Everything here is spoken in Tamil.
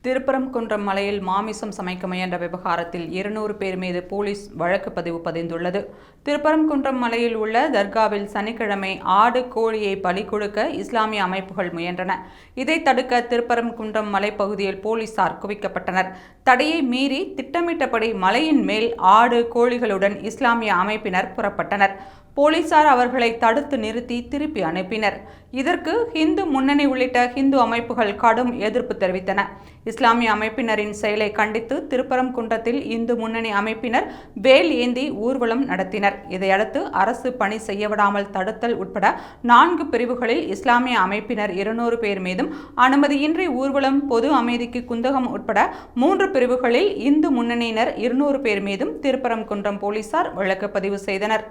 திருப்பரங்குன்றம் மலையில் மாமிசம் சமைக்க முயன்ற விவகாரத்தில் 200 பேர் மீது போலீஸ் வழக்கு பதிந்துள்ளது. திருப்பரங்குன்றம் மலையில் உள்ள தர்காவில் சனிக்கிழமை ஆடு, கோழியை பலி கொடுக்க இஸ்லாமிய அமைப்புகள் முயன்றன. இதை தடுக்க திருப்பரங்குன்றம் மலைப்பகுதியில் போலீசார் குவிக்கப்பட்டனர். தடையை மீறி திட்டமிட்டபடி மலையின் மேல் ஆடு, கோழிகளுடன் இஸ்லாமிய அமைப்பினர் புறப்பட்டனர். போலீசார் அவர்களை தடுத்து நிறுத்தி திருப்பி அனுப்பினர். இதற்கு இந்து முன்னணி உள்ளிட்ட இந்து அமைப்புகள் கடும் எதிர்ப்பு தெரிவித்தன. இஸ்லாமிய அமைப்பினரின் செயலை கண்டித்து திருப்பரங்குன்றத்தில் இந்து முன்னணி அமைப்பினர் வேல் ஏந்தி ஊர்வலம் நடத்தினர். இதையடுத்து அரசு பணி செய்யவிடாமல் தடுத்தல் உட்பட 4 பிரிவுகளில் இஸ்லாமிய அமைப்பினர் 200 பேர் மீதும், அனுமதியின்றி ஊர்வலம், பொது அமைதிக்கு குந்தகம் உட்பட 3 பிரிவுகளில் இந்து முன்னணியினர் 200 பேர் மீதும் திருப்பரங்குன்றம் போலீசார் வழக்கு பதிவு செய்தனர்.